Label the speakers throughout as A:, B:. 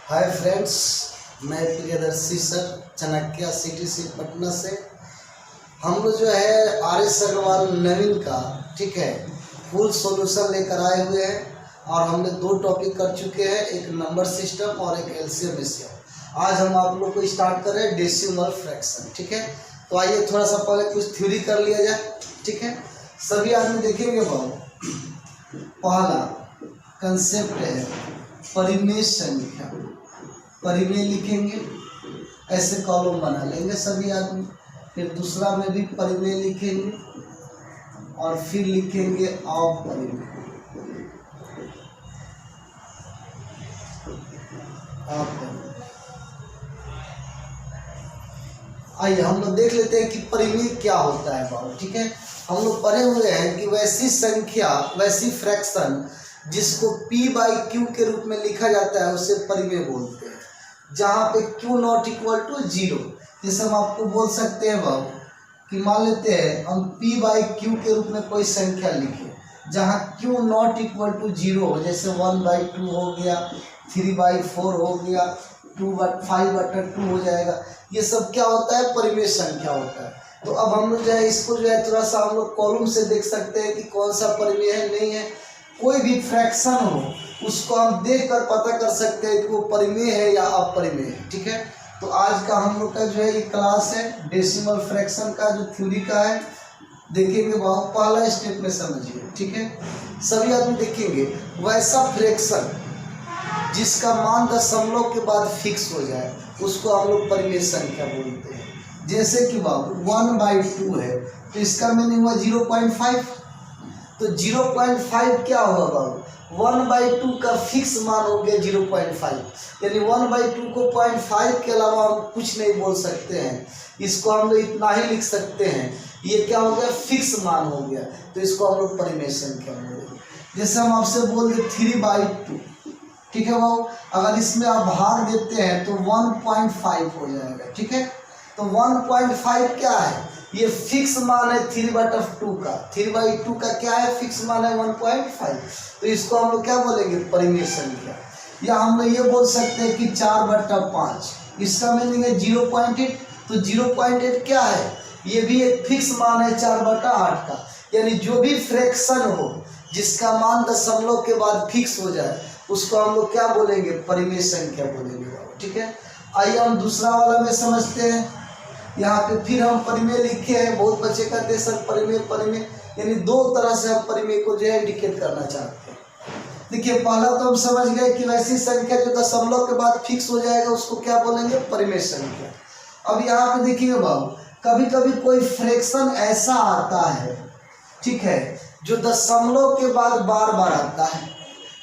A: Hi friends, मैं Priyadarshi sir Chanakya CTC Patna से। हम लोग जो है आर.एस. अग्रवाल नवीन का ठीक है फुल सॉल्यूशन लेकर आए हुए हैं और हमने 2 टॉपिक कर चुके हैं, एक नंबर सिस्टम और एक एलसीएम एससीएम। आज हम आप लोग को स्टार्ट कर रहे हैं डेसिमल फ्रैक्शन। ठीक है, तो आइए थोड़ा सा पहले कुछ थ्योरी कर लिया जाए। ठीक है, सभी आदमी देखेंगे बाबू, पहला कंसेप्ट है परिमेय संख्या। परिमेय लिखेंगे, ऐसे कॉलम बना लेंगे सभी आदमी। फिर दूसरा में भी परिमेय लिखेंगे और फिर लिखेंगे अपरिमेय। आइए हम लोग देख लेते हैं कि परिमेय क्या होता है बाबू। ठीक है, हम लोग पढ़े हुए हैं कि वैसी संख्या, वैसी फ्रैक्शन जिसको p/q के रूप में लिखा जाता है उसे परिमेय बोलते हैं। जहाँ पे q नॉट इक्वल टू 0, जैसे हम आपको बोल सकते हैं बाबू कि मान लेते हैं हम p/q के रूप में कोई संख्या लिखे जहाँ q नॉट इक्वल टू 0 हो, जैसे 1/2 हो गया, 3/4 हो गया, 5/2 हो जाएगा। ये सब क्या होता है? परिमेय संख्या होता है। तो अब हम लोग जो है इसको जो है थोड़ा सा हम लोग कॉलम से देख सकते हैं कि कौन सा परिमेय है, नहीं है। कोई भी फ्रैक्शन हो उसको हम देख कर पता कर सकते हैं कि वो परिमेय है या अपरिमेय है। ठीक है, तो आज का हम लोग का जो है ये क्लास है डेसिमल फ्रैक्शन का, जो थ्योरी का है। देखेंगे बहुत पहला स्टेप में समझिए। ठीक है, सभी आदमी देखेंगे वैसा फ्रैक्शन जिसका मान दशमलव के बाद फिक्स हो जाए उसको हम लोग परिमेय संख्या बोलते हैं। जैसे कि बाबू 1/2 है तो इसका मीनिंग हुआ 0.5। तो 0.5 क्या होगा बाबू? 1/2 का फिक्स मान हो गया 0.5, यानी 1/2 को 0.5 के अलावा हम कुछ नहीं बोल सकते हैं। इसको हम लोग इतना ही लिख सकते हैं, ये क्या हो गया? फिक्स मान हो गया। तो इसको हम लोग परिमेय संख्या बोलेंगे। जैसे हम आपसे बोल दे 3/2, ठीक है बाबू, अगर इसमें आप भाग देते हैं तो 1.5 हो जाएगा। ठीक है, तो 1.5 क्या है? ये फिक्स मान है 3/2 का। 3/2 का क्या है? फिक्स मान है 1.5। तो इसको हम लोग क्या बोलेंगे? परिमेय संख्या। या हम लोग ये बोल सकते हैं कि 4/5, इसका मीनिंग है 0.8। तो 0.8 क्या है? ये भी एक फिक्स मान है 4/8 का। यानी जो भी फ्रैक्शन हो जिसका मान दशमलव के बाद फिक्स हो जाए उसको हम लोग क्या बोलेंगे? परिमेय संख्या बोलेंगे। ठीक है, आइए हम दूसरा वाला में समझते हैं। यहाँ पे फिर हम परिमेय लिखे हैं। बहुत बच्चे कहते हैं सर परिमेय परिमेय, यानी 2 तरह से हम परिमेय को जो है इंडिकेट करना चाहते हैं। देखिए, पहला तो हम समझ गए कि वैसी संख्या जो दशमलव के बाद फिक्स हो जाएगा उसको क्या बोलेंगे? परिमेय संख्या। अब यहाँ पे देखिए बाबू, कभी कभी कोई फ्रैक्शन ऐसा आता है, ठीक है, जो दशमलव के बाद बार बार आता है।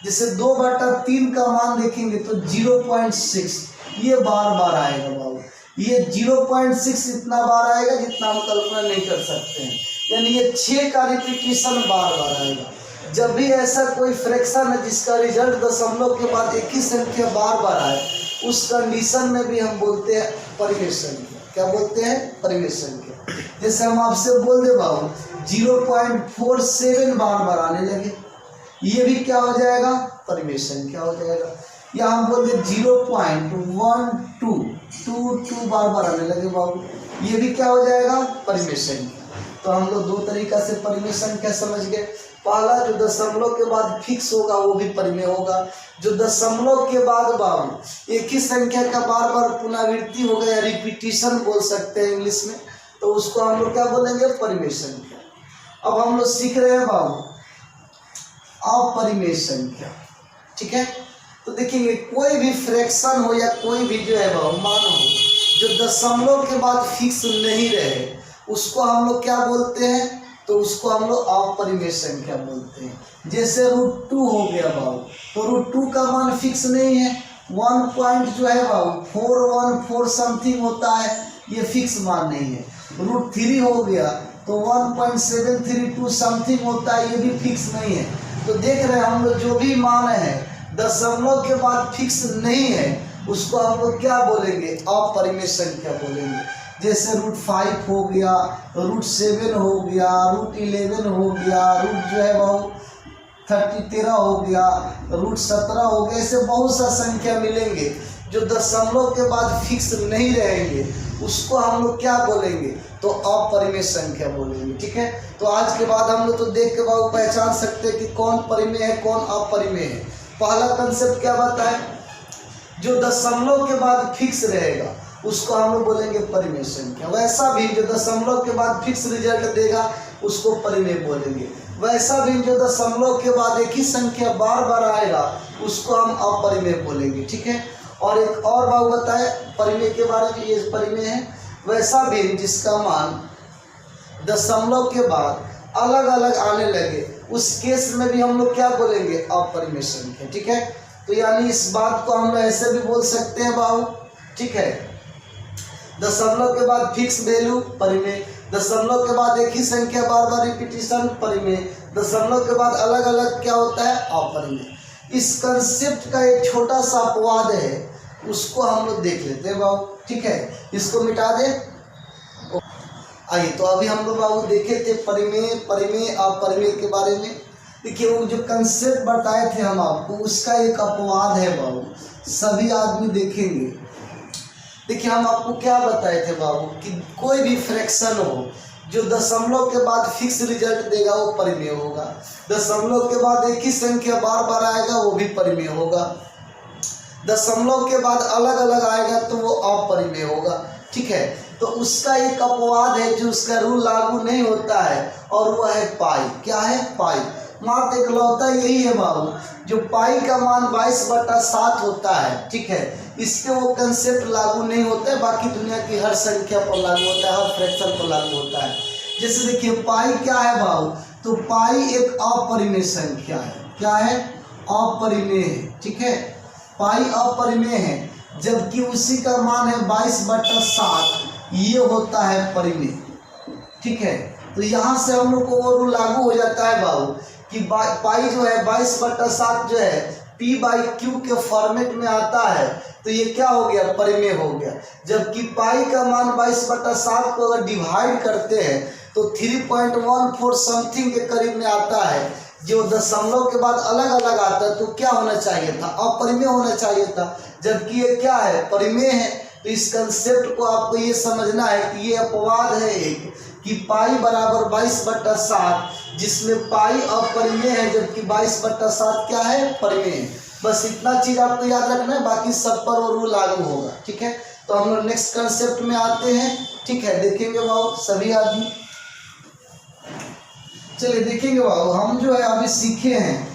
A: जैसे 2/3 का मान देखेंगे तो 0.6, ये बार बार आएगा बाबू। ये 0.6 इतना बार आएगा जितना हम कल्पना नहीं कर सकते हैं, यानी ये 6 का रिपीटिशन बार बार आएगा। जब भी ऐसा कोई फ्रैक्शन है जिसका रिजल्ट दशमलव के बाद एक ही संख्या बार बार आए, उस कंडीशन में भी हम बोलते हैं परिमेय संख्या। क्या बोलते हैं? परिमेय संख्या। जैसे हम आपसे बोल दे बाबू 0.47 बार बार आने लगे, ये भी क्या हो जाएगा? परिमेय संख्या हो जाएगा। या हम बोल दे 0.1222 बार बार आने लगे बाबू, ये भी क्या हो जाएगा? परिमेय संख्या। तो हम लोग 2 तरीका से परिमेय संख्या समझ गए। पहला जो दशमलव के बाद फिक्स होगा वो भी परिमेय होगा। जो दशमलव के बाद बाबू एक ही संख्या का बार बार पुनरावृत्ति हो गया, रिपीटिशन बोल सकते हैं इंग्लिश में, तो उसको हम लोग क्या बोलेंगे? परिमेय संख्या। अब हम लोग सीख रहे हैं बाबू अपरिमेय संख्या। ठीक है, तो देखिए कोई भी फ्रैक्शन हो या कोई भी जो है मान हो जो दशमलव के बाद फिक्स नहीं रहे उसको हम लोग क्या बोलते हैं? तो उसको हम लोग अपरिमेय संख्या बोलते हैं। जैसे √2 हो गया बाबू, तो √2 का मान फिक्स नहीं है। 1 पॉइंट जो है बाबू 414 समथिंग होता है, ये फिक्स मान नहीं है। √3 हो गया तो 1.732 समथिंग होता है, ये भी फिक्स नहीं है। तो देख रहे हैं हम लोग जो भी मान है दशमलव के बाद फिक्स नहीं है उसको हम लोग क्या बोलेंगे? अपरिमेय संख्या बोलेंगे। जैसे √5 हो गया, √7 हो गया, √11 हो गया, रूट जो है वो 13 हो गया, √17 हो गया, ऐसे बहुत सा संख्या मिलेंगे जो दशमलव के बाद फिक्स नहीं रहेंगे, उसको हम लोग क्या बोलेंगे, तो अपरिमेय संख्या बोलेंगे। ठीक है, तो आज के बाद हम लोग तो देख के बाबू पहचान सकते हैं कि कौन परिमेय है कौन अपरिमेय है। पहला कंसेप्ट क्या बताए, जो दशमलव के बाद फिक्स रहेगा उसको हम लोग बोलेंगे परिमेय संख्या। वैसा भी जो दशमलव के बाद फिक्स रिजल्ट देगा उसको परिमेय बोलेंगे। वैसा भी जो दशमलव के बाद एक ही संख्या बार बार आएगा उसको हम अपरिमेय बोलेंगे। ठीक है, और एक और बात बताए परिमेय के बारे में, ये परिमेय है। वैसा भी जिसका मान दशमलव के बाद अलग अलग आने लगे, उस केस में भी हम लोग क्या बोलेंगे, अपरिमेय संख्या। ठीक है, तो यानी इस बात को हम लोग ऐसे भी बोल सकते हैं बाबू। ठीक है, दशमलव के बाद फिक्स वैल्यू परिमेय, दशमलव के बाद एक ही संख्या बार बार रिपीटिशन परिमेय, दशमलव के बाद अलग अलग क्या होता है, अपरिमेय। इस कंसेप्ट का एक छोटा सा अपवाद है, उसको हम लोग देख लेते हैं बाबू। ठीक है, इसको मिटा दे। आइए, तो अभी हम लोग बाबू देखे थे परिमेय, परिमेय अपरिमेय के बारे में। देखिए, वो जो कंसेप्ट बताए थे हम आपको, उसका एक अपवाद है बाबू, सभी आदमी देखेंगे। देखिए, हम आपको क्या बताए थे बाबू कि कोई भी फ्रैक्शन हो जो दशमलव के बाद फिक्स रिजल्ट देगा वो परिमेय होगा, दशमलव के बाद एक ही संख्या बार बार आएगा वो भी परिमेय होगा, दशमलव के बाद अलग अलग आएगा तो वो अपरिमेय होगा। ठीक है, तो उसका एक अपवाद है जो उसका रूल लागू नहीं होता है, और वो है पाई। क्या है, पाई। मात्र इकलौता यही है बाबू जो पाई का मान 22/7 होता है। ठीक है, इस पे वो कंसेप्ट लागू नहीं होता है, बाकी दुनिया की हर संख्या पर लागू होता है, हर फ्रैक्शन पर लागू होता है। जैसे देखिए, पाई क्या है बाबू, तो पाई एक अपरिमेय संख्या है। क्या है, अपरिमेय है। ठीक है, पाई अपरिमेय है, जबकि उसी का मान है 22/7, ये होता है परिमेय। ठीक है, तो यहाँ से हम लोग को वो रूल लागू हो जाता है बाबू कि पाई जो है 22/7 जो है p/q के फॉर्मेट में आता है, तो ये क्या हो गया, परिमेय हो गया। जबकि पाई का मान 22/7 को अगर डिवाइड करते हैं तो 3.14 समथिंग के करीब में आता है, जो दशमलव के बाद अलग अलग आता है, तो क्या होना चाहिए था, अपरिमेय होना चाहिए था, जबकि ये क्या है, परिमेय है। तो इस कंसेप्ट को आपको ये समझना है कि ये अपवाद है एक, कि पाई बराबर 22/7, जिसमें पाई अपरिमेय है जबकि 22/7 क्या है, परिमेय है। बस इतना चीज आपको याद रखना है, बाकी सब पर वो रूल लागू होगा। ठीक है, तो हम लोग नेक्स्ट कंसेप्ट में आते हैं। ठीक है, देखेंगे बाबू सभी आदमी, चलिए देखेंगे बाबू, हम जो है अभी सीखे हैं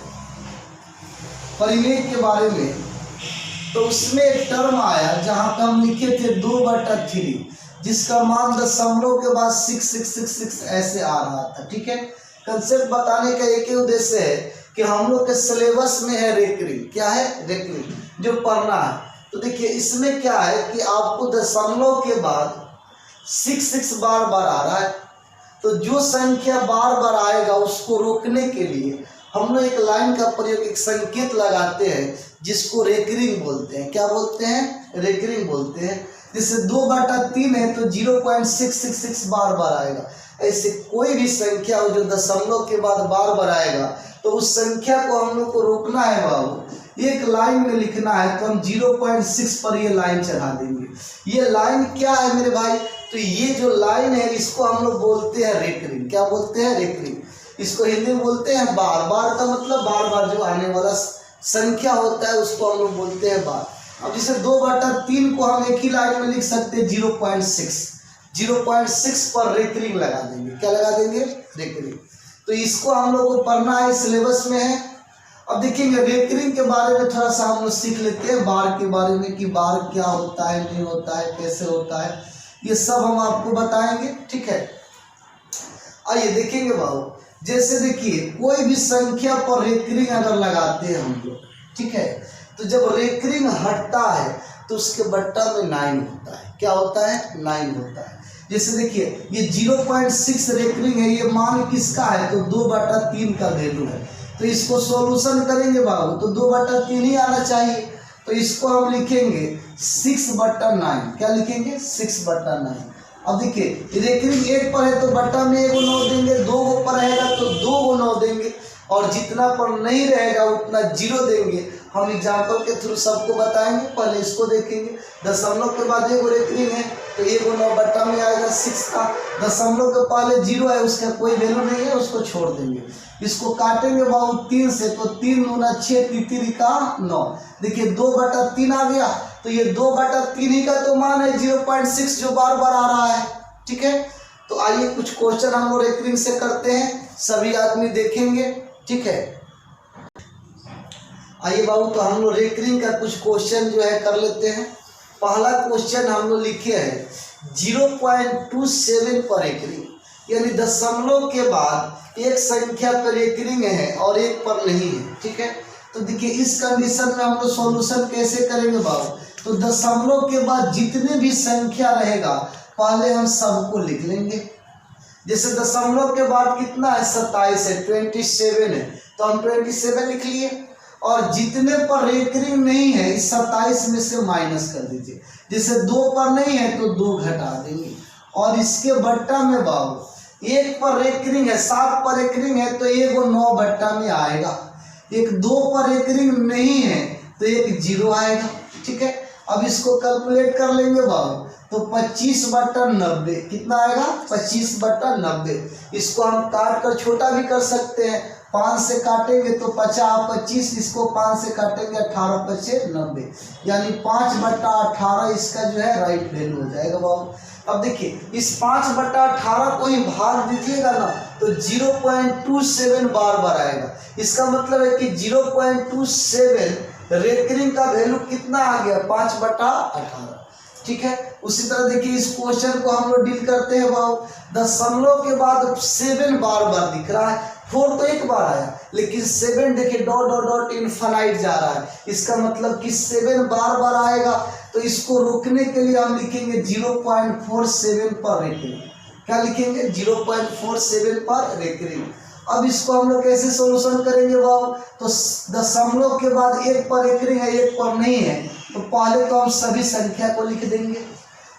A: परिमेय के बारे में, तो उसमें एक टर्म आया जहां पे हम लिखे थे 2/3, जिसका मान दशमलव के बाद 6666 ऐसे आ रहा था। ठीक है, कंसेप्ट बताने का एक ही उद्देश्य है कि हम लोग के सिलेबस में है रेकरिंग। क्या है, रेकरिंग, जो पढ़ना है। तो देखिए, इसमें क्या है कि आपको दशमलव के बाद 66 बार बार आ रहा है, तो जो संख्या बार बार आएगा उसको रोकने के लिए हम लोग एक लाइन का प्रयोग, एक संकेत लगाते हैं जिसको रेकरिंग बोलते हैं। क्या बोलते हैं, रेकरिंग बोलते हैं। जैसे 2/3 है तो 0.666 बार बार आएगा। ऐसे कोई भी संख्या हो जो दशमलव के बाद बार बार आएगा, तो उस संख्या को हम लोग को रोकना है बाबू, एक लाइन में लिखना है, तो हम 0.6 पर ये लाइन चढ़ा देंगे। ये लाइन क्या है मेरे भाई, तो ये जो लाइन है इसको हम लोग बोलते हैं रेकरिंग। क्या बोलते हैं, रेकरिंग। इसको हिंदी में बोलते हैं बार। बार का मतलब बार बार जो आने वाला संख्या होता है उसको हम लोग बोलते हैं बार। अब जैसे 2/3 को हम एक ही लाइन में लिख सकते हैं 0.6 पर रेकरिंग लगा देंगे। क्या लगा देंगे, रेकरिंग। तो इसको हम लोग को पढ़ना है, सिलेबस में है। अब देखेंगे रेकरिंग के बारे में थोड़ा सा हम लोग सीख लेते हैं, बार के बारे में, कि बार क्या होता है, नहीं होता है, कैसे होता है, ये सब हम आपको बताएंगे। ठीक है, आइए देखेंगे बाबू। जैसे देखिए, कोई भी संख्या पर रेकरिंग अगर लगाते हैं हम लोग, ठीक है, तो जब रेकरिंग हटता है तो उसके बट्टा में 9 होता है। क्या होता है, 9 होता है। जैसे देखिए, ये 0.6 रेकरिंग है, ये मान किसका है, तो 2/3 का वैल्यू है। तो इसको सॉल्यूशन करेंगे बाबू, तो 2/3 ही आना चाहिए। तो इसको हम लिखेंगे 6/9। क्या लिखेंगे, 6/9। अब देखिए, रेकरिंग 1 पर है तो बट्टा में 1 9 देंगे, 2 पर रहेगा तो 2 9 देंगे। और जितना पर नहीं रहेगा उतना जीरो देंगे। हम एग्जाम्पल के थ्रू सबको बताएंगे, पहले इसको देखेंगे। दशमलव के बाद एगो रेकरिंग है तो एगो 9 बट्टा में आएगा 6 का। दशमलव के पहले जीरो है, उसका कोई वैल्यू नहीं है, उसको छोड़ देंगे। इसको काटेंगे बाबू 3 से, तो 3 दूना 6, 3 का 9। देखिए 2/3 आ गया, तो ये 2/3 ही का तो मान है 0.6 जो बार बार आ रहा है। ठीक है, तो आइए कुछ क्वेश्चन हम लोग रेकरिंग से करते हैं, सभी आदमी देखेंगे। ठीक है, आइए बाबू, तो हम लोग रेकरिंग का कुछ क्वेश्चन जो है कर लेते हैं। पहला क्वेश्चन हम लोग लिखे हैं 0.27 पर रेकरिंग, यानी दशमलव के बाद एक संख्या पर रेकरिंग है और एक पर नहीं है। ठीक है, तो देखिए इस कंडीशन में हम लोग सॉल्यूशन कैसे करेंगे बाबू, तो दशमलव के बाद जितने भी संख्या रहेगा पहले हम सबको लिख लेंगे। जैसे दशमलव के बाद कितना है 27 है, 27 है, तो हम 27 लिख लिए। और जितने पर रेकरिंग नहीं है इस 27 में से माइनस कर दीजिए। जैसे 2 पर नहीं है तो 2 घटा देंगे। और इसके बट्टा में बाबू 1 पर रेकरिंग है, 7 पर रेकरिंग है तो एगो 9 बट्टा में आएगा। एक 2 पर रेकरिंग नहीं है तो एक 0 आएगा। ठीक है, अब इसको कैलकुलेट कर लेंगे बाबू, तो 25/90 कितना आएगा 25/90। इसको हम काट कर छोटा भी कर सकते हैं, 5 से काटेंगे तो 50 25, इसको 5 से काटेंगे 18 5 90, यानी 5/18 इसका जो है राइट वैल्यू हो जाएगा बाबू। अब देखिए इस 5/18 को ही भाग दीजिएगा ना तो 0.27 बार बार आएगा। इसका मतलब है कि 0.27 रेकरिंग का वैल्यू कितना आ गया 5/18। ठीक है, उसी तरह देखिए इस क्वेश्चन को हम लोग डील करते हैं बाबू। दशमलव के बाद 7 बार बार दिख रहा है, 4 तो एक बार आया, लेकिन 7 देखिए डॉट डॉट डॉट इनफाइनाइट जा रहा है। इसका मतलब कि 7 बार बार आएगा, तो इसको रोकने के लिए हम लिखेंगे 0.47 पर रेकरिंग। क्या लिखेंगे 0.47 पर रेकरिंग। अब इसको हम लोग कैसे सॉल्यूशन करेंगे बाबू, तो दशमलव के बाद 1 पर रेकरिंग है 1 पर नहीं है, तो पहले तो हम सभी संख्या को लिख देंगे।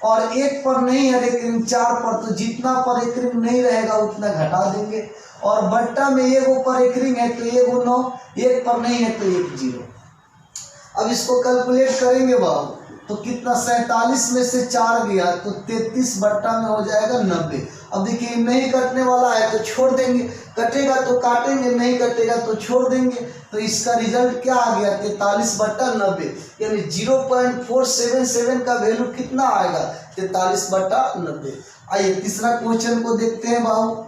A: और 1 पर नहीं है रेकरिंग 4 पर, तो जितना पर रेकरिंग नहीं रहेगा उतना घटा देंगे। और बट्टा में एगो पर रेकरिंग है तो एगो 9, 1 पर नहीं है तो 1 0। अब इसको कैलकुलेट करेंगे बाबू, तो कितना 47 में से 4 गया तो 33 बट्टा में हो जाएगा 90। अब देखिए नहीं कटने वाला है तो छोड़ देंगे, कटेगा तो काटेंगे, नहीं कटेगा तो छोड़ देंगे। तो इसका रिजल्ट क्या आ गया 43/90, यानी 0.477 का वैल्यू कितना आएगा 43/90। आइए तीसरा क्वेश्चन को देखते हैं बाबू।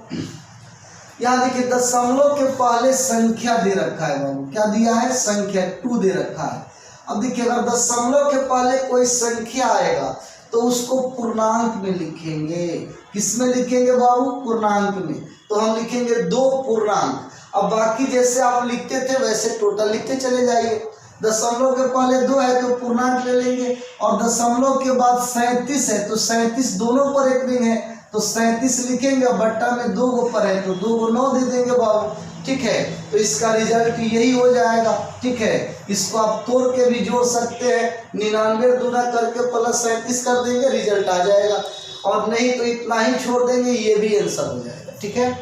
A: यहाँ देखिए दशमलव के पहले संख्या दे रखा है बाबू, क्या दिया है संख्या 2 दे रखा है। अब देखिए अगर दशमलव के पहले कोई संख्या आएगा तो उसको पूर्णांक में लिखेंगे। किसमें लिखेंगे बाबू पूर्णांक में, तो हम लिखेंगे 2 पूर्णांक। अब बाकी जैसे आप लिखते थे वैसे टोटल लिखते चले जाइए। दशमलव के पहले 2 है तो पूर्णांक ले लेंगे, और दशमलव के बाद 37 है तो 37 दोनों पर रेकरिंग है तो 37 लिखेंगे। बट्टा में 2 गो पर है तो 2 को 9 दे देंगे बाबू। ठीक है, तो इसका रिजल्ट यही हो जाएगा। ठीक है, इसको आप तोड़ के भी जोड़ सकते हैं, 99 दूना करके प्लस 37 कर देंगे रिजल्ट आ जाएगा, और नहीं तो इतना ही छोड़ देंगे, ये भी आंसर हो जाएगा। ठीक है,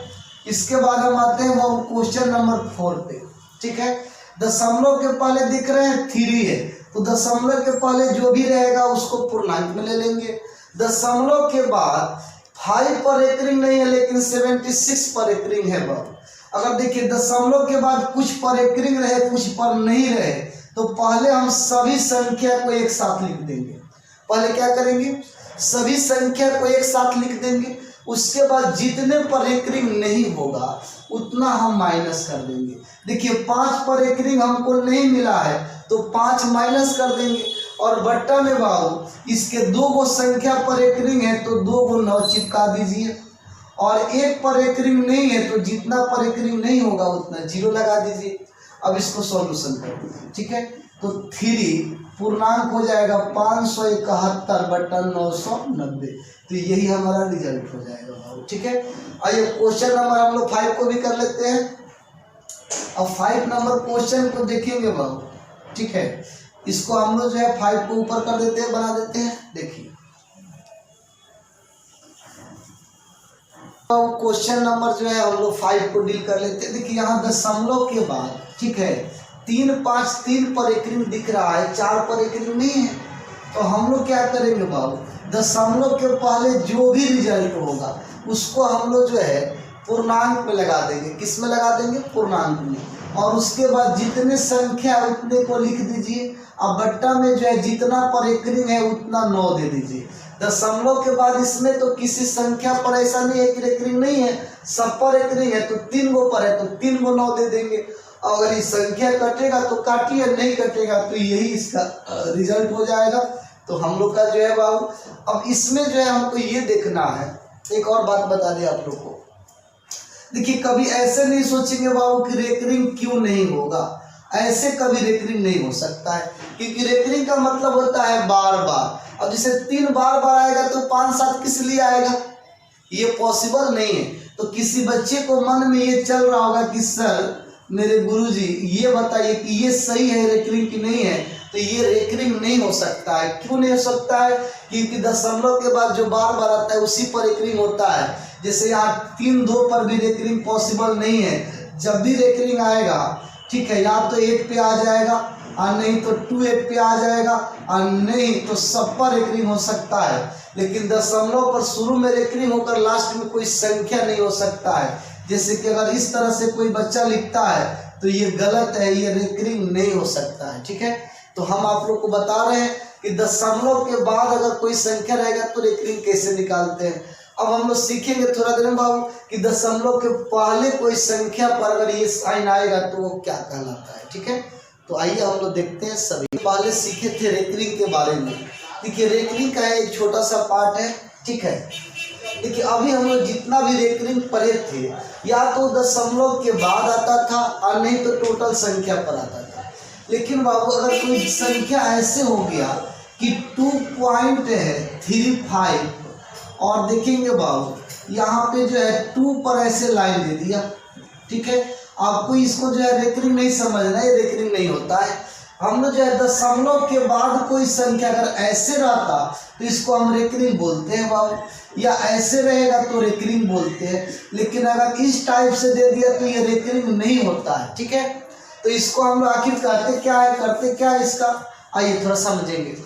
A: इसके बाद हम आते हैं वो क्वेश्चन नंबर 4 पे। ठीक है, दशमलव के पहले दिख रहे हैं 3 है, तो दशमलव के पहले जो भी रहेगा उसको पूर्णांक में ले लेंगे। दशमलव के बाद 5 पर रेकरिंग नहीं है लेकिन 76 पर रेकरिंग है बाबू। अगर देखिए दशमलव के बाद कुछ पर रेकरिंग रहे कुछ पर नहीं रहे, तो पहले हम सभी संख्या को एक साथ लिख देंगे। पहले क्या करेंगे सभी संख्या को एक साथ लिख देंगे, उसके बाद जितने पर रेकरिंग नहीं होगा उतना हम माइनस कर देंगे। देखिए 5 पर रेकरिंग हमको नहीं मिला है तो 5 माइनस कर देंगे, और बट्टा में बाबू इसके 2 गो संख्या पर रेकरिंग है तो 2 को 9 चिपका दीजिए, और 1 पर रेकरिंग नहीं है तो जितना पर रेकरिंग नहीं होगा उतना 0 लगा दीजिए। अब इसको सॉल्यूशन कर दीजिए। ठीक है, तो 3 पूर्णांक हो जाएगा 571/990, तो यही हमारा रिजल्ट हो जाएगा बाबू। ठीक है, आइए क्वेश्चन नंबर हम लोग 5 को भी कर लेते हैं। अब 5 नंबर क्वेश्चन को देखेंगे बाबू। ठीक है, इसको हम लोग जो है 5 को ऊपर कर देते हैं, बना देते हैं। देखिए क्वेश्चन नंबर जो है हम लोग 5 को डील कर लेते हैं। देखिए यहाँ दशमलव के बाद, ठीक है, 3 5 3 पर एक रिंग दिख रहा है, 4 पर एक रिंग नहीं है। तो हम लोग क्या करेंगे बाबू, दशमलव के पहले जो भी रिजल्ट होगा उसको हम लोग जो है पूर्णांक में लगा देंगे। किस में लगा देंगे? पूर्णांक में। और उसके बाद जितने संख्या उतने को लिख दीजिए। अब बट्टा में जो है जितना पर एक रिंग है उतना 9 दे दीजिए। दशमलव के बाद इसमें तो किसी संख्या पर ऐसा नहीं है कि एक रिंग नहीं है, सब पर एक रिंग है। तो 3 गो पर है तो 3 गो 9 दे देंगे। अगर ये संख्या कटेगा तो काटिए, नहीं कटेगा तो यही इसका रिजल्ट हो जाएगा। तो हम लोग का जो है बाबू, अब इसमें जो है हमको ये देखना है, एक और बात बता दें आप लोग को। देखिए कभी ऐसे नहीं सोचेंगे बाबू कि रेकरिंग क्यों नहीं होगा। ऐसे कभी रेकरिंग नहीं हो सकता है, क्योंकि रेकरिंग का मतलब होता है बार बार। अब जैसे 3 बार बार आएगा तो 5 7 किस लिए आएगा? ये पॉसिबल नहीं है। तो किसी बच्चे को मन में ये चल रहा होगा कि सर मेरे गुरुजी ये बताइए कि ये सही है रेकरिंग की नहीं है। तो ये रेकरिंग नहीं हो सकता है। क्यों नहीं हो सकता है? क्योंकि दशमलव के बाद जो बार बार आता है उसी पर रेकरिंग होता है। जैसे यहाँ 3 2 पर भी रेकरिंग पॉसिबल नहीं है। जब भी रेकरिंग आएगा, ठीक है, या तो 8 पे आ जाएगा और नहीं तो 2 8 पे आ जाएगा और नहीं तो सब पर रेकरिंग हो सकता है। लेकिन दशमलव पर शुरू में रेकरिंग होकर लास्ट में कोई संख्या नहीं हो सकता है। जैसे कि अगर इस तरह से कोई बच्चा लिखता है तो ये गलत है, ये रेकरिंग नहीं हो सकता है। ठीक है, तो हम आप लोग को बता रहे हैं कि दशमलव के बाद अगर कोई संख्या रहेगा तो रेकरिंग कैसे निकालते हैं। अब हम लोग सीखेंगे थोड़ा देर में बाबू कि दशमलव के पहले कोई संख्या पर अगर ये साइन आएगा तो वो क्या कहलाता है। ठीक है, तो आइए हम लोग देखते हैं। सभी पहले सीखे थे रेकरिंग के बारे में। देखिए रेकरिंग का एक छोटा सा पार्ट है। ठीक है, देखिए अभी हम लोग जितना भी रेकरिंग पढ़े थे या तो दशमलव के बाद आता था और नहीं तो टोटल संख्या पर आता था। लेकिन बाबू अगर कोई संख्या ऐसे हो गया कि 2.35 और देखेंगे बाबू यहाँ पे जो है 2 पर ऐसे लाइन दे दिया। ठीक है, आपको इसको जो है रेकरिंग नहीं समझना, ये रेकरिंग नहीं होता है। हम लोग जो है दशमलव के बाद कोई संख्या अगर ऐसे रहता तो इसको हम रेकरिंग बोलते हैं बाबू, या ऐसे रहेगा तो रेकरिंग बोलते हैं। लेकिन अगर इस टाइप से दे दिया तो ये रेकरिंग नहीं होता है। ठीक है, तो इसको हम लोग आखिर करते क्या है, करते क्या है इसका, आइए थोड़ा समझेंगे।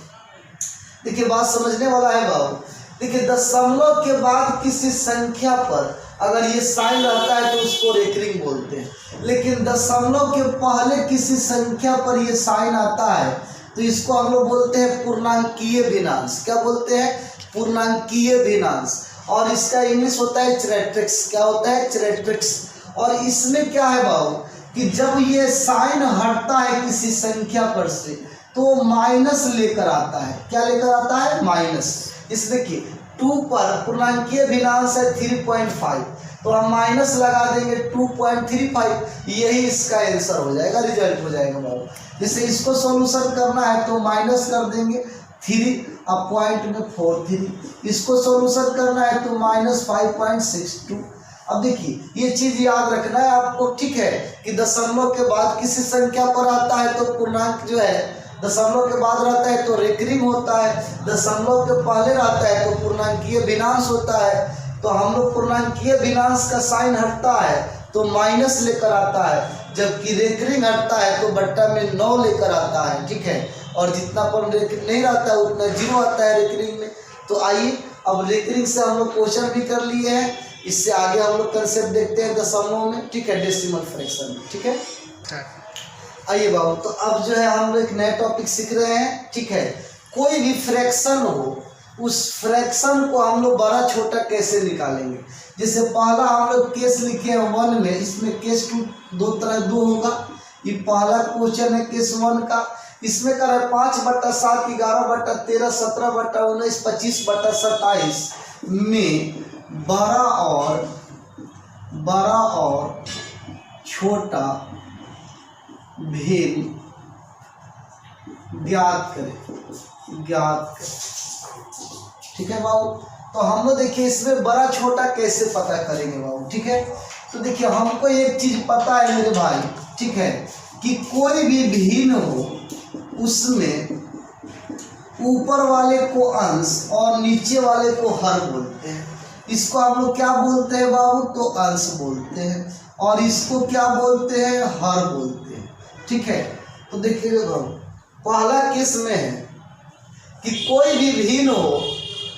A: देखिए बात समझने वाला है बाबू। देखिए दशमलव के बाद किसी संख्या पर अगर ये साइन रहता है तो उसको रेकरिंग बोलते हैं। लेकिन दशमलव के पहले किसी संख्या पर ये साइन आता है तो इसको हम लोग बोलते हैं पूर्णांकीय भिन्नांश। क्या बोलते हैं? पूर्णांकीय भिन्नांश। और इसका इंग्लिश होता है चरैट्रिक्स। क्या होता है? चरैट्रिक्स। और इसमें क्या है बाबू कि जब ये साइन हटता है किसी संख्या पर से तो माइनस लेकर आता है। क्या लेकर आता है? माइनस। इस देखिए 2 पर पूर्णांकीय भिन्नांश है 3.5 तो हम माइनस लगा देंगे 2.35, यही इसका आंसर हो जाएगा, रिजल्ट हो जाएगा बाबू। जैसे इसको सॉल्यूशन करना है तो माइनस कर देंगे 3 अब पॉइंट में 43, इसको सॉल्यूशन करना है तो -5.62। अब देखिए ये चीज याद रखना है आपको। ठीक है, कि दशमलव के बाद किसी संख्या पर आता है तो पूर्णांक जो है दशमलव के बाद रहता है तो रेकरिंग होता है, दशमलव के पहले रहता है तो पूर्णांकीय भिन्नांश होता है। तो हम लोग पूर्णांकीय भिन्नांश का साइन हटता है तो माइनस लेकर आता है, जबकि रेकरिंग हटता है तो बट्टा में 9 लेकर आता है। ठीक है, और जितना पर रेकरिंग नहीं रहता है उतना 0 आता है रेकरिंग में। तो आइए अब रेकरिंग से हम लोग क्वेश्चन भी कर लिए हैं, इससे आगे हम लोग कंसेप्ट देखते हैं दशमलव में। ठीक है, डेसिमल फ्रैक्शन में। ठीक है, आइए बाबू, तो अब जो है हम लोग एक नया टॉपिक सीख रहे हैं। ठीक है, कोई भी फ्रैक्शन हो उस फ्रैक्शन को हम लोग बड़ा छोटा कैसे निकालेंगे। जैसे पहला हम लोग केस लिखे हैं 1 में, इसमें केस 2 होगा। ये पहला क्वेश्चन है केस 1 का। इसमें कर 5/7 11/13 17/19 25/27 में बड़ा और छोटा भेद ज्ञात करें। ठीक है बाबू, तो हम लोग देखिए इसमें बड़ा छोटा कैसे पता करेंगे बाबू। ठीक है, तो देखिए हमको एक चीज पता है मेरे भाई, ठीक है, कि कोई भी भिन्न हो उसमें ऊपर वाले को अंश और नीचे वाले को हर बोलते हैं। इसको हम लोग क्या बोलते हैं बाबू, तो अंश बोलते हैं, और इसको क्या बोलते हैं, हर बोलते हैं। ठीक है, तो देखिए बाबू पहला केस में है कि कोई भी भिन्न हो,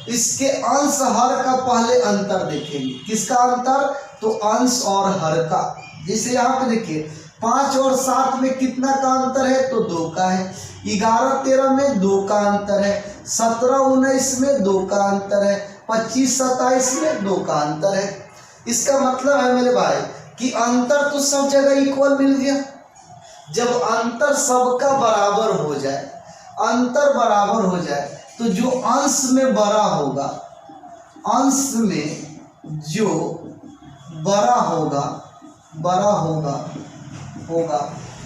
A: इसके अंश हर का पहले अंतर देखेंगे। किसका अंतर, तो अंश और हर का। जैसे यहाँ पे देखिए 5 और 7 में कितना का अंतर है, तो 2 का है। 11 13 में 2 का अंतर है। 17 19 में 2 का अंतर है। 25 27 में 2 का अंतर है। इसका मतलब है मेरे भाई कि अंतर तो सब जगह इक्वल मिल गया। जब अंतर सबका बराबर हो जाए, अंतर बराबर हो जाए, तो जो अंश में बड़ा होगा, अंश में जो बड़ा होगा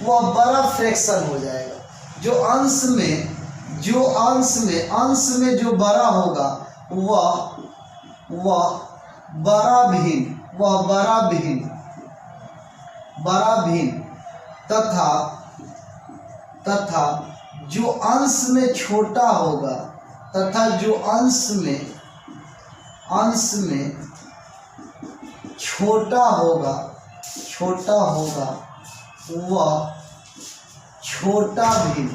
A: वह बड़ा फ्रैक्शन हो जाएगा। जो अंश में जो बड़ा होगा वह बड़ा भिन्न तथा जो अंश में छोटा होगा, छोटा होगा वह छोटा भिन्न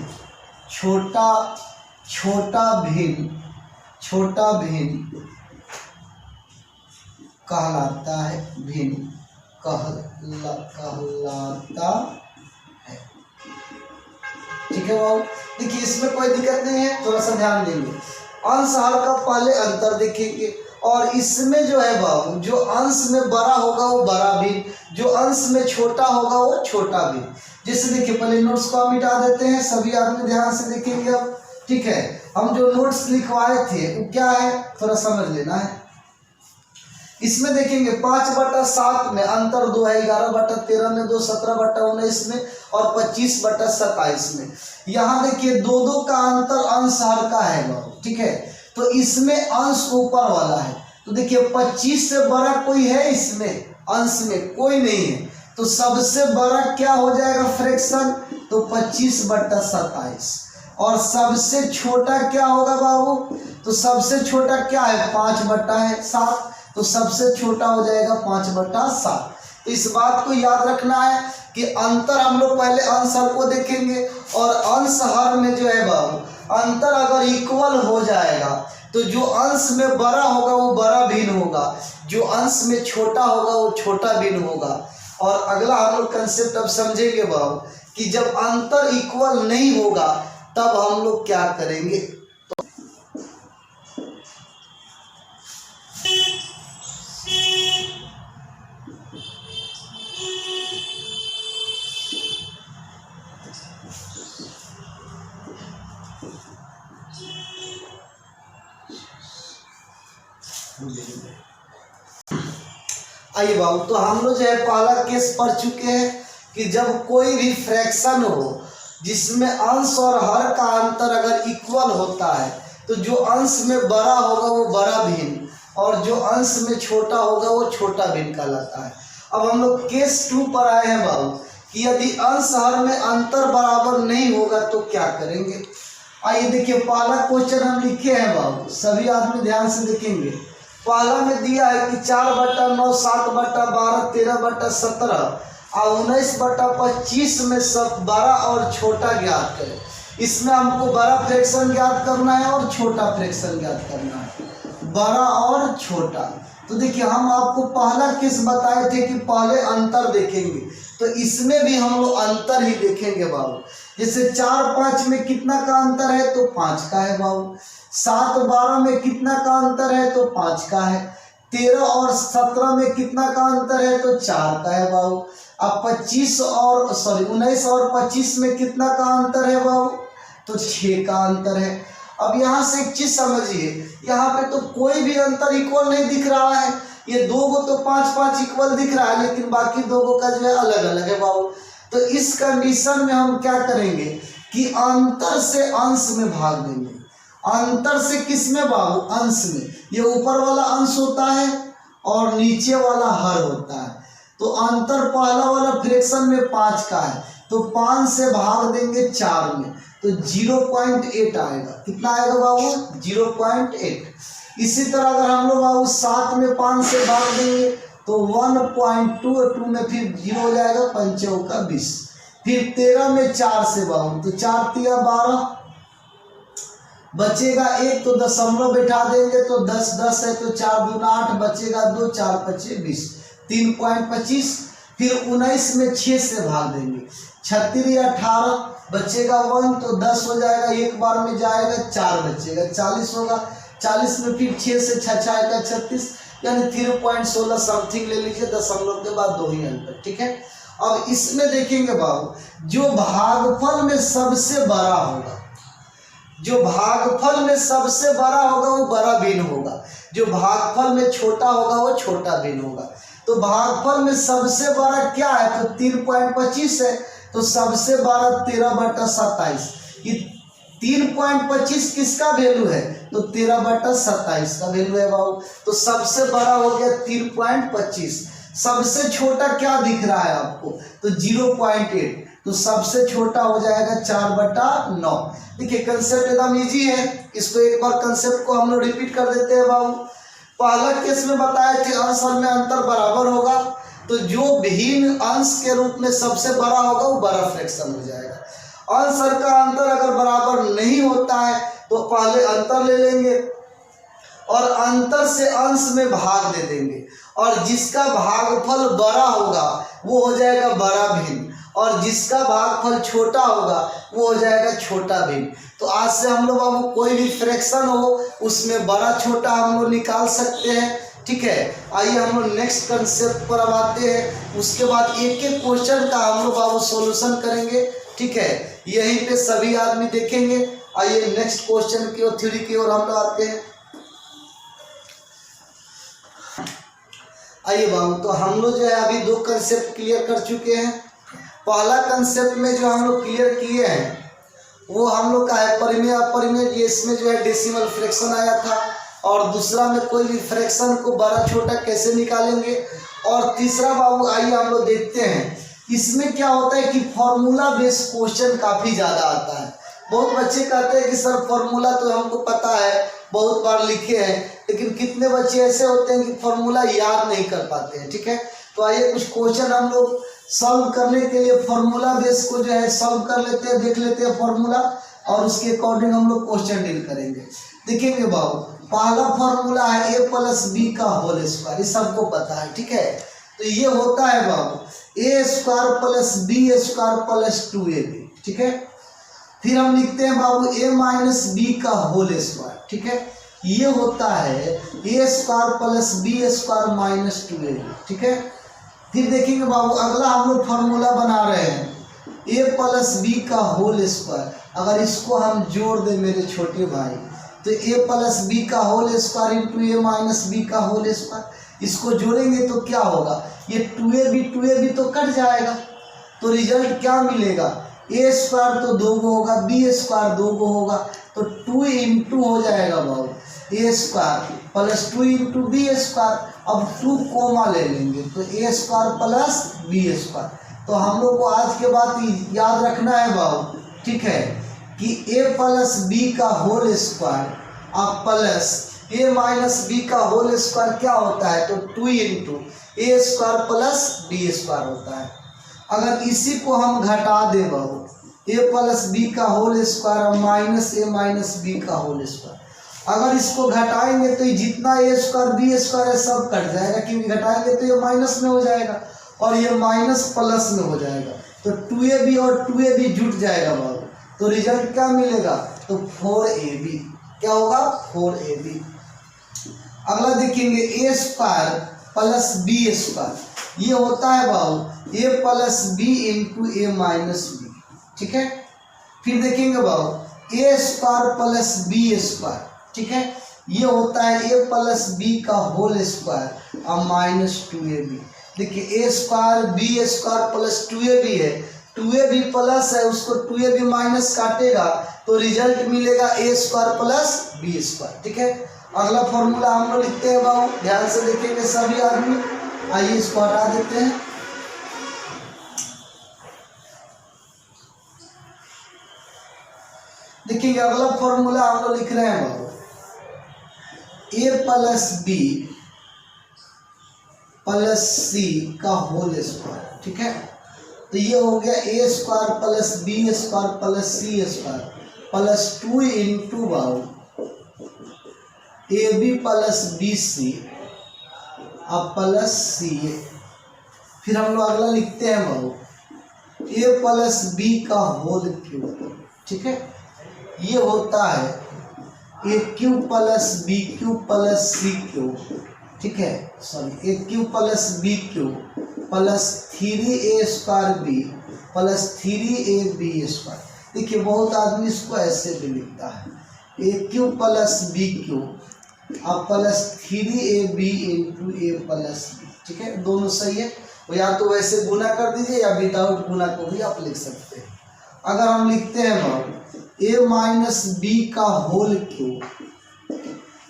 A: कहलाता है, ठीक है बाबू। देखिए इसमें कोई दिक्कत नहीं है, थोड़ा सा ध्यान देंगे। अंश हर का पहले अंतर देखेंगे, और इसमें जो है बाबू, जो अंश में बड़ा होगा वो बड़ा भिन्न, जो अंश में छोटा होगा वो छोटा भिन्न। जैसे देखिए पहले नोट्स को हम मिटा देते हैं, सभी आदमी ध्यान से देखेंगे अब। ठीक है, हम जो नोट्स लिखवाए थे वो क्या है, थोड़ा समझ लेना है। इसमें देखेंगे 5/7 में अंतर 2 है, 11/13 में 2, 17/19 में और 25/27 में। यहाँ देखिए 2 का अंतर अंश हर का है बाबू। ठीक है, तो इसमें अंश ऊपर वाला है, तो देखिए 25 से बड़ा कोई है इसमें, अंश में कोई नहीं है, तो सबसे बड़ा क्या हो जाएगा फ्रैक्शन, तो 25/27। और सबसे छोटा क्या होगा बाबू, तो सबसे छोटा क्या है, 5/7, तो सबसे छोटा हो जाएगा 5/7। तो इस बात को याद रखना है कि अंतर हम लोग पहले अंश हर को देखेंगे, और अंश हर में जो है बाबू अंतर अगर इक्वल हो जाएगा तो जो अंश में बड़ा होगा वो बड़ा भिन्न होगा, जो अंश में छोटा होगा वो छोटा भिन्न होगा। और अगला हम लोग कंसेप्ट अब समझेंगे बाबू कि जब अंतर इक्वल नहीं होगा तब हम लोग क्या करेंगे। आइए बाबू, तो हम लोग जो है पहला केस पढ़ चुके हैं कि जब कोई भी फ्रैक्शन हो जिसमें अंश और हर का अंतर अगर इक्वल होता है तो जो अंश में बड़ा होगा वो बड़ा भिन्न और जो अंश में छोटा होगा वो छोटा भिन्न कहलाता है। अब हम लोग केस 2 पर आए हैं बाबू कि यदि अंश हर में अंतर बराबर नहीं होगा तो क्या करेंगे। आइए देखिए, पहला क्वेश्चन हम लिखे हैं बाबू, सभी आदमी ध्यान से देखेंगे। पहला में दिया है कि 4/9, 7/12, 13/17 और 19/25 में सब बड़ा और छोटा ज्ञात करें। इसमें हमको बड़ा फ्रैक्शन ज्ञात करना है और छोटा फ्रैक्शन ज्ञात करना है, बड़ा और छोटा। तो देखिए हम आपको पहला केस बताए थे कि पहले अंतर देखेंगे, तो इसमें भी हम लोग अंतर ही देखेंगे बाबू। जैसे 4-5 में कितना का अंतर है, तो 5 का है बाबू। 7-12 में कितना का अंतर है, तो 5 का है। 13 और 17 में कितना का अंतर है, तो 4 का है बाबू। अब 19 और 25 में कितना का अंतर है बाबू, तो 6 का अंतर है। अब यहाँ से एक चीज समझिए, यहाँ पे तो कोई भी अंतर इक्वल नहीं दिख रहा है। ये 2 को तो 5-5 इक्वल दिख रहा है, लेकिन बाकी 2 का जो है अलग अलग है बाबू। तो इस कंडीशन में हम क्या करेंगे कि अंतर से अंश में भाग देंगे। अंतर से किस में बाबू, अंश में। ये ऊपर वाला अंश होता है और नीचे वाला हर होता है। तो अंतर पहला वाला फ्रैक्शन में 5 का है, तो 5 से भाग देंगे 4 में, तो 0.8 आएगा। कितना आएगा बाबू, 0.8। इसी तरह अगर हम लोग बाबू 7 में 5 से भाग देंगे तो 1.2 और 2 में फिर 0 हो जाएगा, 5 चौका 20। फिर 13 में 4 से बाबू तो 4 तिया 12, बचेगा 1 तो दशमलव बैठा देंगे तो 10 10 है तो 4 दूना 8, बचेगा 2, 4 5 20, 3.25। फिर 19 में 6 से भाग देंगे, 36 या 18, बचेगा 1 तो 10 हो जाएगा, एक बार में जाएगा 4 बचेगा, 40 होगा। 40 में फिर 6 से 6 आएगा 36, यानी 3.16 समथिंग ले लीजिए, दशमलव के बाद 2 ही अंतर, ठीक है। अब इसमें देखेंगे बाबू, जो भागफल में सबसे बड़ा होगा, जो भागफल में सबसे बड़ा होगा वो बड़ा भिन्न होगा, जो भागफल में छोटा होगा वो छोटा भिन्न होगा। तो भागफल में सबसे बड़ा क्या है तो 3.25 है, तो सबसे बड़ा 13/27। ये 3.25 किसका वैल्यू है तो 13/27 का वैल्यू है बाबू। तो सबसे बड़ा हो गया 3.25, सबसे छोटा क्या दिख रहा है आपको तो 0.8, तो सबसे छोटा हो जाएगा 4/9। देखिए कंसेप्ट एकदम इजी है, इसको एक बार कंसेप्ट को हम लोग रिपीट कर देते हैं बाबू। पहला केस में बताया कि अंश और में अंतर बराबर होगा, तो जो भिन्न अंश के रूप में सबसे बड़ा होगा वो बड़ा फ्रैक्शन हो जाएगा। अंश और का अंतर अगर बराबर नहीं होता है तो पहले अंतर ले लेंगे और अंतर से अंश में भाग दे देंगे, और जिसका भागफल बड़ा होगा वो हो जाएगा बड़ा भिन्न, और जिसका भागफल छोटा होगा वो हो जाएगा छोटा भिन्न। तो आज से हम लोग अब कोई भी फ्रैक्शन हो उसमें बड़ा छोटा हम लोग निकाल सकते हैं, ठीक है। आइए हम लोग नेक्स्ट कंसेप्ट पर अब आते हैं, उसके बाद एक एक क्वेश्चन का हम लोग बाबू सॉल्यूशन करेंगे, ठीक है। यहीं पे सभी आदमी देखेंगे। आइए नेक्स्ट क्वेश्चन की ओर, थ्योरी की ओर हम लोग आते हैं। आइए बाबू, तो हम लोग जो है अभी 2 कंसेप्ट क्लियर कर चुके हैं। पहला कंसेप्ट में जो हम लोग क्लियर किए हैं वो हम लोग का है परिमेय अपरिमेय, ये इसमें जो है डेसिमल फ्रैक्शन आया था, और दूसरा में कोई भी फ्रैक्शन को बड़ा छोटा कैसे निकालेंगे, और तीसरा बाबू आइए हम लोग देखते हैं इसमें क्या होता है कि फॉर्मूला बेस्ड क्वेश्चन काफ़ी ज़्यादा आता है। बहुत बच्चे कहते हैं कि सर फॉर्मूला तो हमको पता है, बहुत बार लिखे हैं, लेकिन कितने बच्चे ऐसे होते हैं कि फॉर्मूला याद नहीं कर पाते हैं, ठीक है। तो आइए कुछ क्वेश्चन हम लोग सॉल्व करने के लिए फॉर्मूला बेस को जो है सॉल्व कर लेते हैं, देख लेते हैं फॉर्मूला, और उसके अकॉर्डिंग हम लोग क्वेश्चन डील करेंगे। देखेंगे बाबू, पहला फॉर्मूला है a + b का होल स्क्वायर, ये सबको पता है, ठीक है। तो ये होता है बाबू a² + b² + 2ab, ठीक है। फिर हम लिखते हैं बाबू a - b का होल स्क्वायर, ठीक है। ये होता है a² + b² - 2ab, ठीक है। फिर देखेंगे बाबू अगला हम लोग फार्मूला बना रहे हैं a + b का होल स्क्वायर। अगर इसको हम जोड़ दें मेरे छोटे भाई तो a + b का होल स्क्वायर × a - b का होल स्क्वायर, इसको जोड़ेंगे तो क्या होगा, ये 2ab तो कट जाएगा, तो रिजल्ट क्या मिलेगा, a² तो 2 गो होगा, b² 2 गो होगा, तो 2 × हो जाएगा बाबू a² + 2 × b²। अब 2 कोमा ले लेंगे तो a² + b²। तो हम लोग को आज के बाद याद रखना है बाबू, ठीक है, कि a + b का होल स्क्वायर अब प्लस a - b का होल स्क्वायर क्या होता है तो 2 × a² + b² होता है। अगर इसी को हम घटा दें बाबू a + b का होल स्क्वायर - a - b का होल स्क्वायर, अगर इसको घटाएंगे तो जितना a² b² है सब कट जाएगा, क्योंकि घटाएंगे तो ये माइनस में हो जाएगा और ये माइनस प्लस में हो जाएगा, तो 2ab और 2ab जुट जाएगा बाबू, तो रिजल्ट क्या मिलेगा तो 4ab, क्या होगा 4ab। अगला देखेंगे a² + b², ये होता है बाबू a + b × a - b, ठीक है। फिर देखेंगे बाबू a² + b², ठीक है, ये होता है a + b का होल स्क्वायर और -2ab। देखिए a² b² + 2ab है, 2ab प्लस है, उसको 2ab माइनस काटेगा तो रिजल्ट मिलेगा a² + b², ठीक है। अगला फॉर्मूला हम लोग लिखते हैं बाबू, ध्यान से देखेंगे सभी आदमी। आइए इसको हटा देते हैं। देखिए अगला फॉर्मूला हम लोग लिख रहे हैं बाबू A plus B plus C का होल स्क्वायर, ठीक है। तो ये हो गया A square plus B square plus C square plus 2 into बाऊ A B plus B C अब प्लस सी ए। फिर हम लोग अगला लिखते हैं बाऊ ए प्लस बी का होल क्यूब, ठीक है। ये होता है A cube plus B cube plus C cube, ठीक है। Sorry A cube plus B cube plus 3a square B plus 3ab square. देखिए बहुत आदमी इसको ऐसे भी लिखता है A cube plus B cube अब plus 3ab into A plus B, ठीक है। दोनों सही है, या तो वैसे गुना कर दीजिए या विदाउट गुना को भी आप लिख सकते हैं। अगर हम लिखते हैं ए माइनस बी का होल क्यूब,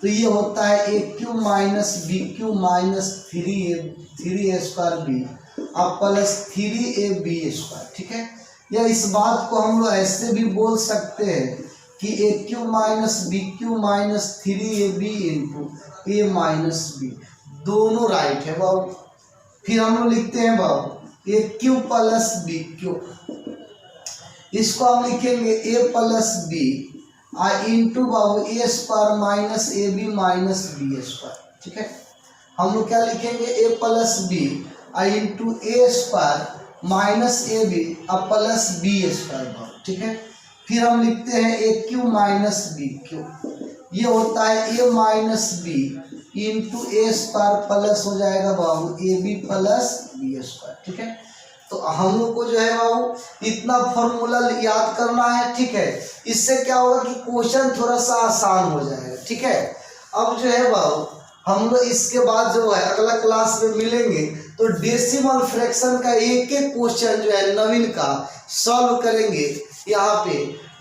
A: तो ये होता है A cube minus B cube minus 3a square B अब प्लस 3ab स्क्वायर, ठीक है। या इस बात को हम लोग ऐसे भी बोल सकते हैं कि A cube minus B cube minus 3ab into A minus B, दोनों राइट है बाबू। फिर हम लोग लिखते हैं बाबू A cube plus B cube, इसको हम लिखेंगे ए प्लस बी इंटू बाबू A square minus A B minus B square, ठीक है। हम लोग क्या लिखेंगे A plus B into A square minus A B अब प्लस बी स्क्वायर बाबू, ठीक है। फिर हम लिखते हैं A cube minus B cube, ये होता है A minus B into A square plus हो जाएगा बाबू A B plus B square, ठीक है। तो हम लोग को जो है बाबू इतना फॉर्मूला याद करना है, ठीक है। इससे क्या होगा कि क्वेश्चन थोड़ा सा आसान हो जाएगा, ठीक है। अब जो है बाबू हम लोग इसके बाद जो है अगला क्लास में मिलेंगे तो डेसिमल फ्रैक्शन का एक एक क्वेश्चन जो है नवीन का सॉल्व करेंगे। यहाँ पे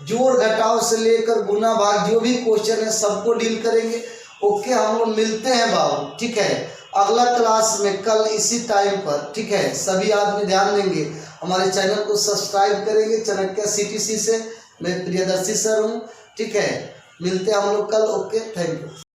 A: जोड़ घटाव से लेकर गुना भाग जो भी क्वेश्चन है सबको डील करेंगे। ओके, हम लोग मिलते हैं बाबू, ठीक है, अगला क्लास में कल इसी टाइम पर, ठीक है। सभी आदमी ध्यान देंगे, हमारे चैनल को सब्सक्राइब करेंगे। चाणक्य CTC से मैं प्रियदर्शी सर हूँ, ठीक है। मिलते हैं हम लोग कल। Okay, thank you.